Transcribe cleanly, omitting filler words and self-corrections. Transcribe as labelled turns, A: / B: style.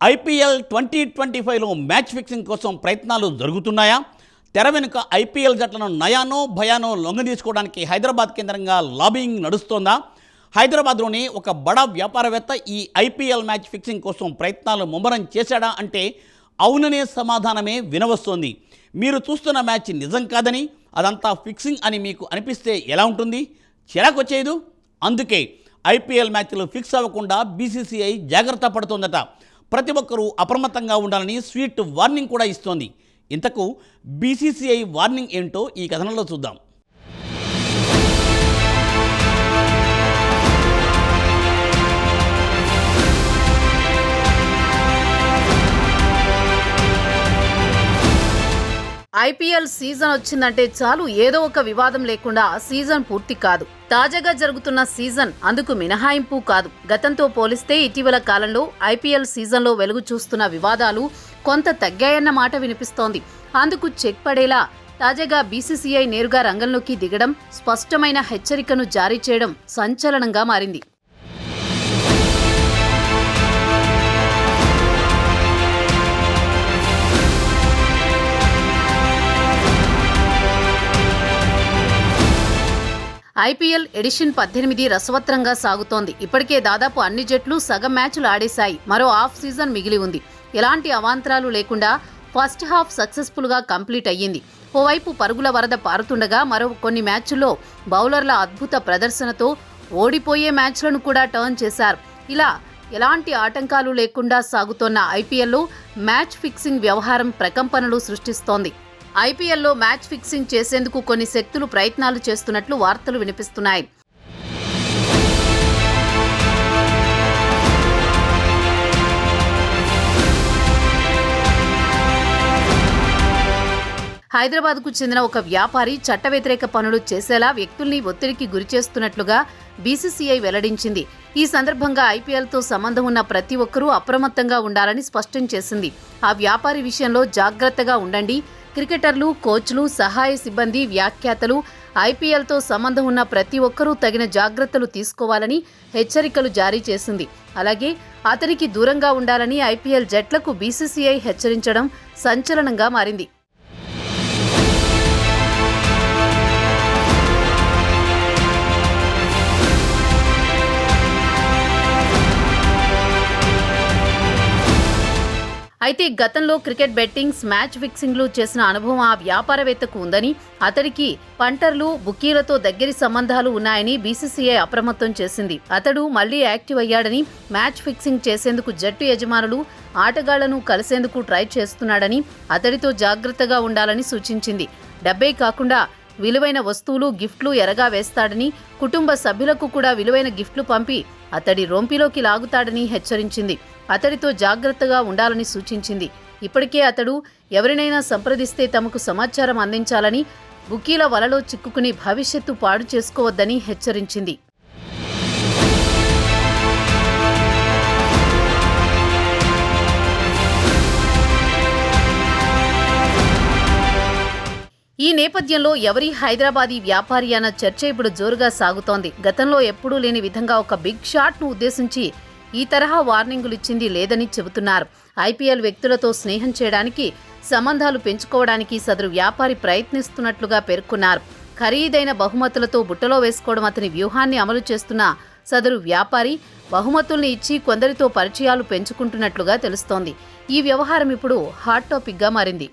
A: IPL 2025లో match fixing కోసం ప్రయత్నాలు జరుగుతున్నాయా? తెర వెనుక ఐపీఎల్ జట్లను నయానో భయానో లొంగదీసుకోవడానికి హైదరాబాద్ కేంద్రంగా లాబింగ్ నడుస్తోందా? హైదరాబాద్లోని ఒక బడా వ్యాపారవేత్త ఈ ఐపీఎల్ మ్యాచ్ ఫిక్సింగ్ కోసం ప్రయత్నాలు ముమ్మరం చేశాడా అంటే అవుననే సమాధానమే వినవస్తోంది. మీరు చూస్తున్న మ్యాచ్ నిజం కాదని, అదంతా ఫిక్సింగ్ అని మీకు అనిపిస్తే ఎలా ఉంటుంది? చిరాకొచ్చేదు. అందుకే ఐపీఎల్ మ్యాచ్లు ఫిక్స్ అవ్వకుండా బీసీసీఐ జాగ్రత్త పడుతోందట. ప్రతి ఒక్కరూ అప్రమత్తంగా ఉండాలని స్వీట్ వార్నింగ్ కూడా ఇస్తోంది. ఇంతకు బీసీసీఐ వార్నింగ్ ఏంటో ఈ కథనంలో చూద్దాం.
B: ఐపీఎల్ సీజన్ వచ్చిందంటే చాలు ఏదో ఒక వివాదం లేకుండా సీజన్ పూర్తి కాదు. తాజాగా జరుగుతున్న సీజన్ అందుకు మినహాయింపు కాదు. గతంతో పోలిస్తే ఇటీవల కాలంలో ఐపీఎల్ సీజన్లో వెలుగు చూస్తున్న వివాదాలు కొంత తగ్గాయన్న మాట వినిపిస్తోంది. అందుకు చెక్ పడేలా తాజాగా బీసీసీఐ నేరుగా రంగంలోకి దిగడం, స్పష్టమైన హెచ్చరికను జారీ చేయడం సంచలనంగా మారింది. ఐపీఎల్ ఎడిషన్ 18 రసవత్రంగా సాగుతోంది. ఇప్పటికే దాదాపు అన్ని జట్లు సగం మ్యాచ్లు ఆడేశాయి. మరో హాఫ్ సీజన్ మిగిలి ఉంది. ఎలాంటి అవాంతరాలు లేకుండా ఫస్ట్ హాఫ్ సక్సెస్ఫుల్గా కంప్లీట్ అయ్యింది. ఓవైపు పరుగుల వరద పారుతుండగా మరో కొన్ని మ్యాచ్ల్లో బౌలర్ల అద్భుత ప్రదర్శనతో ఓడిపోయే మ్యాచ్లను కూడా టర్న్ చేశారు. ఇలా ఎలాంటి ఆటంకాలు లేకుండా సాగుతోన్న ఐపీఎల్లో మ్యాచ్ ఫిక్సింగ్ వ్యవహారం ప్రకంపనలు సృష్టిస్తోంది. ఐపీఎల్లో మ్యాచ్ ఫిక్సింగ్ చేసేందుకు కొన్ని శక్తులు ప్రయత్నాలు చేస్తున్నట్లు వార్తలు వినిపిస్తున్నాయి. హైదరాబాద్కు చెందిన ఒక వ్యాపారి చట్ట వ్యతిరేక పనులు చేసేలా వ్యక్తుల్ని ఒత్తిడికి గురిచేస్తున్నట్లుగా బీసీసీఐ వెల్లడించింది. ఈ సందర్భంగా ఐపీఎల్తో సంబంధం ఉన్న ప్రతి ఒక్కరూ అప్రమత్తంగా ఉండాలని స్పష్టం చేసింది. ఆ వ్యాపారి విషయంలో జాగ్రత్తగా ఉండండి. క్రికెటర్లు, కోచ్లు, సహాయ సిబ్బంది, వ్యాఖ్యాతలు, ఐపీఎల్తో సంబంధం ఉన్న ప్రతి ఒక్కరూ తగిన జాగ్రత్తలు తీసుకోవాలని హెచ్చరికలు జారీ చేసింది. అలాగే అతనికి దూరంగా ఉండాలని ఐపీఎల్ జట్లకు బీసీసీఐ హెచ్చరించడం సంచలనంగా మారింది. అయితే గతంలో క్రికెట్ బెట్టింగ్స్, మ్యాచ్ ఫిక్సింగ్లు చేసిన అనుభవం ఆ వ్యాపారవేత్తకు ఉందని, అతడికి పంటర్లు, బుకీలతో దగ్గరి సంబంధాలు ఉన్నాయని బీసీసీఐ అప్రమత్తం చేసింది. అతడు మళ్లీ యాక్టివ్ అయ్యాడని, మ్యాచ్ ఫిక్సింగ్ చేసేందుకు జట్టు యజమానులు, ఆటగాళ్లను కలిసేందుకు ట్రై చేస్తున్నాడని, అతడితో జాగ్రత్తగా ఉండాలని సూచించింది. డబ్బే కాకుండా విలువైన వస్తువులు, గిఫ్ట్లు ఎరగా వేస్తాడని, కుటుంబ సభ్యులకు కూడా విలువైన గిఫ్ట్లు పంపి అతడి రొంపిలోకి లాగుతాడని హెచ్చరించింది. అతడితో జాగ్రత్తగా ఉండాలని సూచించింది. ఇప్పటికే అతడు ఎవరినైనా సంప్రదిస్తే తమకు సమాచారం అందించాలని, బుకీల వలలో చిక్కుకుని భవిష్యత్తు పాడు చేసుకోవద్దని హెచ్చరించింది. ఈ నేపథ్యంలో ఎవరి హైదరాబాదీ వ్యాపారి అన్న చర్చ ఇప్పుడు జోరుగా సాగుతోంది. గతంలో ఎప్పుడూ లేని విధంగా ఒక బిగ్ షాట్ను ఉద్దేశించి ఈ తరహా వార్నింగులు ఇచ్చింది లేదని చెబుతున్నారు. ఐపీఎల్ వ్యక్తులతో స్నేహం చేయడానికి, సంబంధాలు పెంచుకోవడానికి సదరు వ్యాపారి ప్రయత్నిస్తున్నట్లుగా పేర్కొన్నారు. ఖరీదైన బహుమతులతో బుట్టలో వేసుకోవడం అతని వ్యూహాన్ని అమలు చేస్తున్న సదరు వ్యాపారి బహుమతుల్ని ఇచ్చి కొందరితో పరిచయాలు పెంచుకుంటున్నట్లుగా తెలుస్తోంది. ఈ వ్యవహారం ఇప్పుడు హాట్ టాపిక్గా మారింది.